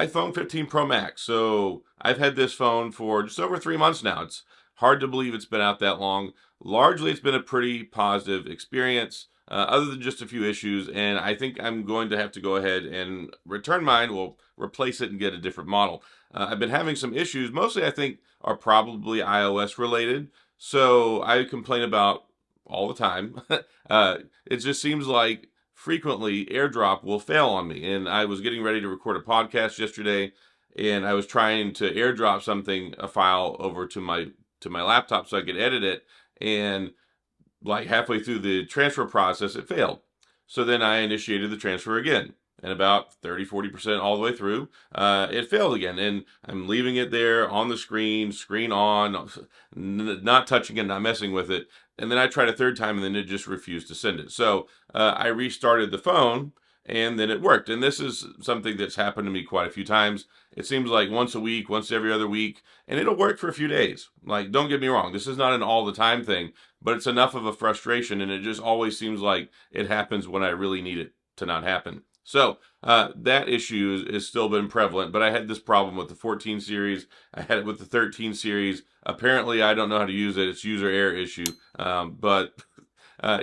iPhone 15 Pro Max. So I've had this phone for just over 3 months now. It's hard to believe it's been out that long. Largely, it's been a pretty positive experience, other than just a few issues. And I think I'm going to have to go ahead and return mine. We'll replace it and get a different model. I've been having some issues. Mostly, I think, are probably iOS related. So I complain about all the time. It just seems like frequently AirDrop will fail on me. And I was getting ready to record a podcast yesterday, and I was trying to AirDrop a file over to my laptop so I could edit it. And like halfway through the transfer process, it failed. So then I initiated the transfer again. And about 30-40% all the way through, it failed again. And I'm leaving it there on the screen on, not touching it, not messing with it. And then I tried a third time, and then it just refused to send it. So I restarted the phone, and then it worked. And this is something that's happened to me quite a few times. It seems like once a week, once every other week, and it'll work for a few days. Like, don't get me wrong, this is not an all the time thing, but it's enough of a frustration, and it just always seems like it happens when I really need it to not happen. So that issue has still been prevalent, but I had this problem with the 14 series. I had it with the 13 series. Apparently, I don't know how to use it. It's user error issue. But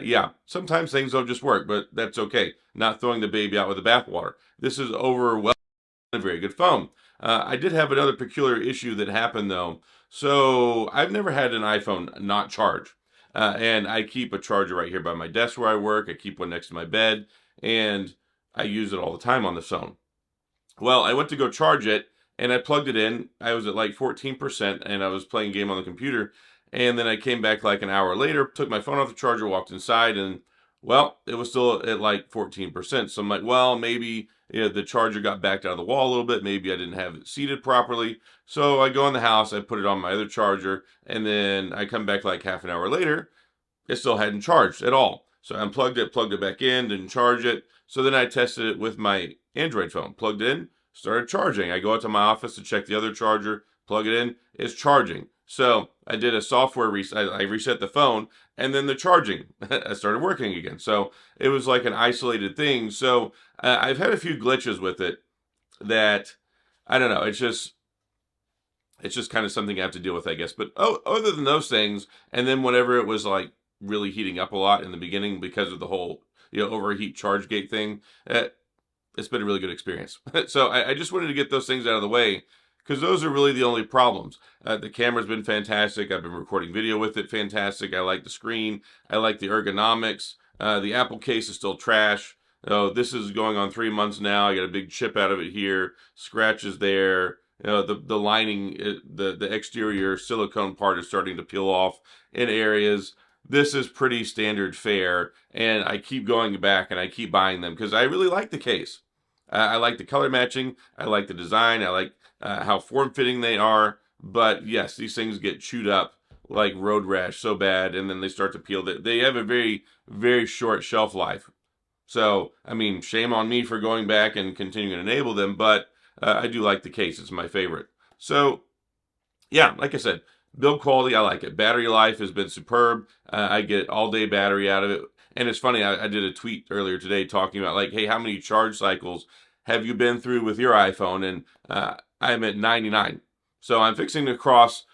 yeah, sometimes things don't just work, but that's okay. Not throwing the baby out with the bathwater. This is overwhelmingly a very good phone. I did have another peculiar issue that happened, though. So I've never had an iPhone not charge. And I keep a charger right here by my desk where I work. I keep one next to my bed. And I use it all the time on the phone. Well, I went to go charge it, and I plugged it in. I was at like 14%, and I was playing a game on the computer. And then I came back like an hour later, took my phone off the charger, walked inside, and well, it was still at like 14%. So I'm like, well, maybe the charger got backed out of the wall a little bit. Maybe I didn't have it seated properly. So I go in the house, I put it on my other charger, and then I come back like half an hour later. It still hadn't charged at all. So I unplugged it, plugged it back in, didn't charge it. So then I tested it with my Android phone. Plugged in, started charging. I go out to my office to check the other charger, plug it in, it's charging. So I did a software reset. I reset the phone, and then the charging I started working again. So it was like an isolated thing. So I've had a few glitches with it that, I don't know, it's just kind of something I have to deal with, I guess. But other than those things, and then whenever it was like really heating up a lot in the beginning because of the whole overheat charge gate thing, it's been a really good experience. So I just wanted to get those things out of the way, because those are really the only problems. The camera's been fantastic. I've been recording video with it fantastic. I like the screen. I like the ergonomics. The Apple case is still trash. Oh, this is going on 3 months now. I got a big chip out of it here. Scratches there. The lining, the exterior silicone part is starting to peel off in areas. This is pretty standard fare, and I keep going back and I keep buying them because I really like the case. I like the color matching. I like the design. I like how form-fitting they are. But yes, these things get chewed up like road rash so bad, and then they start to peel. They have a very, very short shelf life. So, I mean, shame on me for going back and continuing to enable them, but I do like the case. It's my favorite. So, yeah, like I said, build quality, I like it. Battery life has been superb. I get all-day battery out of it. And it's funny, I did a tweet earlier today talking about, like, hey, how many charge cycles have you been through with your iPhone? And I'm at 99. So I'm fixing to cross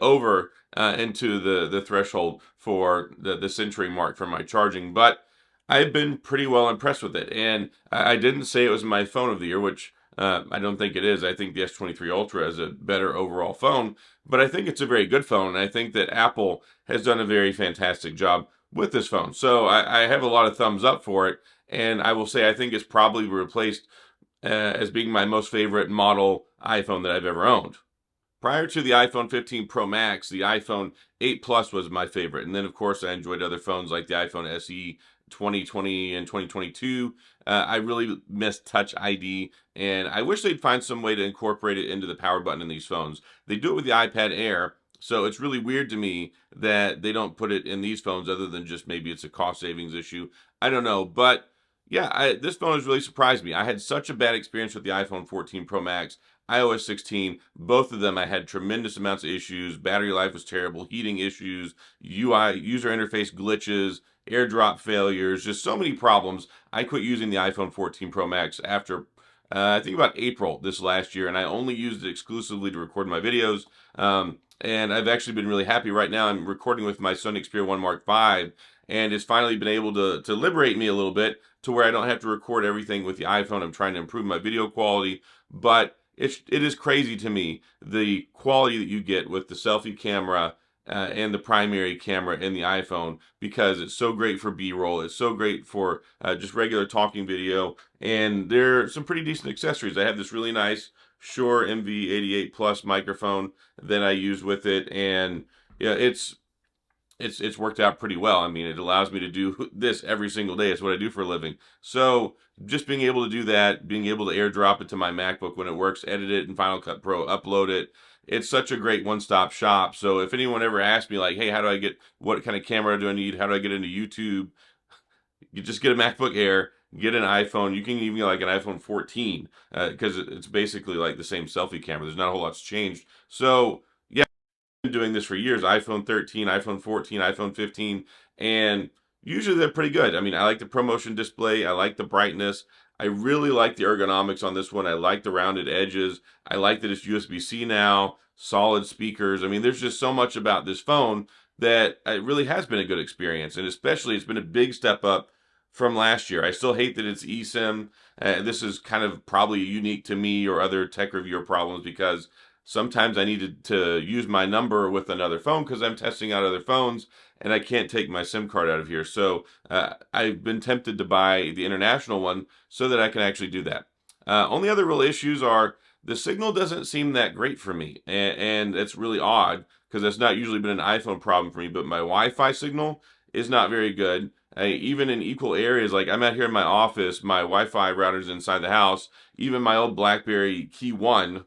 over into the threshold for the century mark for my charging. But I've been pretty well impressed with it. And I didn't say it was my phone of the year, which I don't think it is. I think the S23 Ultra is a better overall phone, but I think it's a very good phone. And I think that Apple has done a very fantastic job with this phone. So I have a lot of thumbs up for it. And I will say I think it's probably replaced as being my most favorite model iPhone that I've ever owned. Prior to the iPhone 15 Pro Max, the iPhone 8 Plus was my favorite. And then, of course, I enjoyed other phones like the iPhone SE 2020 and 2022. I really miss Touch ID, and I wish they'd find some way to incorporate it into the power button in these phones. They do it with the iPad Air, so it's really weird to me that they don't put it in these phones, other than just maybe it's a cost savings issue. I don't know, but yeah, this phone has really surprised me. I had such a bad experience with the iPhone 14 Pro Max, iOS 16, both of them I had tremendous amounts of issues. Battery life was terrible, heating issues, UI, user interface glitches, AirDrop failures, just so many problems. I quit using the iPhone 14 Pro Max after I think about April this last year, and I only used it exclusively to record my videos. And I've actually been really happy. Right now I'm recording with my Sony Xperia 1 Mark V, and it's finally been able to liberate me a little bit to where I don't have to record everything with the iPhone. I'm trying to improve my video quality, but it is crazy to me the quality that you get with the selfie camera and the primary camera in the iPhone, because it's so great for B-roll. It's so great for just regular talking video, and there are some pretty decent accessories. I have this really nice Shure MV88 Plus microphone that I use with it, and yeah, it's worked out pretty well. I mean, it allows me to do this every single day. It's what I do for a living. So just being able to do that, being able to airdrop it to my MacBook when it works, edit it in Final Cut Pro, upload it. It's such a great one-stop shop. So if anyone ever asks me like, hey, how do I get, what kind of camera do I need? How do I get into YouTube? You just get a MacBook Air, get an iPhone. You can even get like an iPhone 14 because it's basically like the same selfie camera. There's not a whole lot's changed. So yeah, been doing this for years. iPhone 13, iPhone 14, iPhone 15, and usually they're pretty good. I mean, I like the ProMotion display. I like the brightness. I really like the ergonomics on this one. I like the rounded edges. I like that it's USB-C now, solid speakers. I mean, there's just so much about this phone that it really has been a good experience, and especially it's been a big step up from last year. I still hate that it's eSIM. This is kind of probably unique to me or other tech reviewer problems, because sometimes I needed to use my number with another phone because I'm testing out other phones and I can't take my SIM card out of here. So I've been tempted to buy the international one so that I can actually do that. Only other real issues are the signal doesn't seem that great for me. And it's really odd because that's not usually been an iPhone problem for me, but my Wi-Fi signal is not very good. Even in equal areas, like I'm out here in my office, my Wi-Fi router's inside the house. Even my old BlackBerry Key 1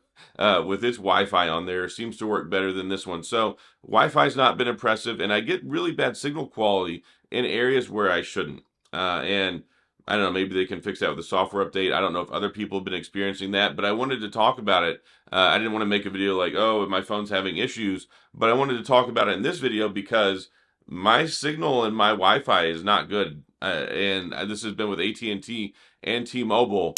with its Wi-Fi on there seems to work better than this one. So Wi-Fi's not been impressive, and I get really bad signal quality in areas where I shouldn't. And I don't know, maybe they can fix that with a software update. I don't know if other people have been experiencing that, but I wanted to talk about it. I didn't want to make a video like, oh, my phone's having issues, but I wanted to talk about it in this video because my signal and my Wi-Fi is not good. And this has been with AT&T and T-Mobile.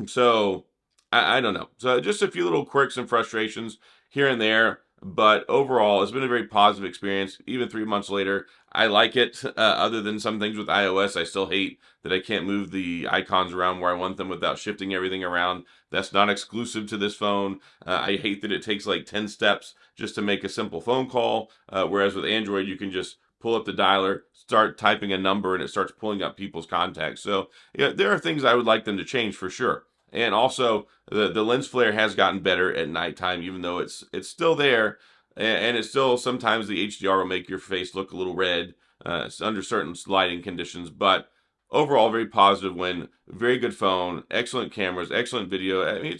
So I don't know. So just a few little quirks and frustrations here and there, but overall, it's been a very positive experience. Even 3 months later, I like it. Other than some things with iOS, I still hate that I can't move the icons around where I want them without shifting everything around. That's not exclusive to this phone. I hate that it takes like 10 steps just to make a simple phone call, whereas with Android, you can just pull up the dialer, start typing a number, and it starts pulling up people's contacts. So yeah, there are things I would like them to change for sure. And also, the lens flare has gotten better at nighttime, even though it's still there, and it's still sometimes the HDR will make your face look a little red under certain lighting conditions. But overall, very positive win. Very good phone, excellent cameras, excellent video. I mean,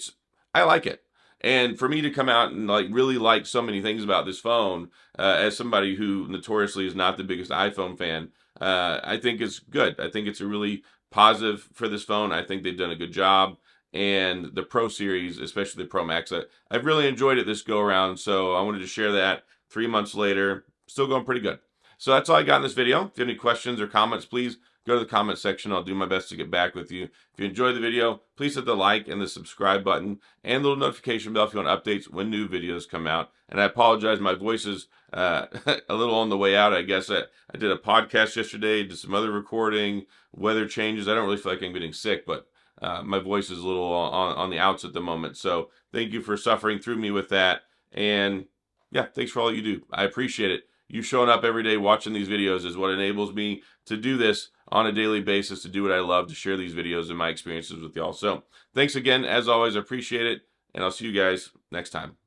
I like it. And for me to come out and like really like so many things about this phone, as somebody who notoriously is not the biggest iPhone fan, I think it's good. I think it's a really positive for this phone. I think they've done a good job. And the Pro Series, especially the Pro Max, I've really enjoyed it this go around. So I wanted to share that 3 months later. Still going pretty good. So that's all I got in this video. If you have any questions or comments, please go to the comment section. I'll do my best to get back with you. If you enjoyed the video, please hit the like and the subscribe button and the little notification bell if you want updates when new videos come out. And I apologize, my voice is a little on the way out, I guess. I did a podcast yesterday, did some other recording, weather changes. I don't really feel like I'm getting sick, but my voice is a little on the outs at the moment. So thank you for suffering through me with that. And yeah, thanks for all you do. I appreciate it. You showing up every day watching these videos is what enables me to do this on a daily basis, to do what I love, to share these videos and my experiences with y'all. So thanks again. As always, I appreciate it. And I'll see you guys next time.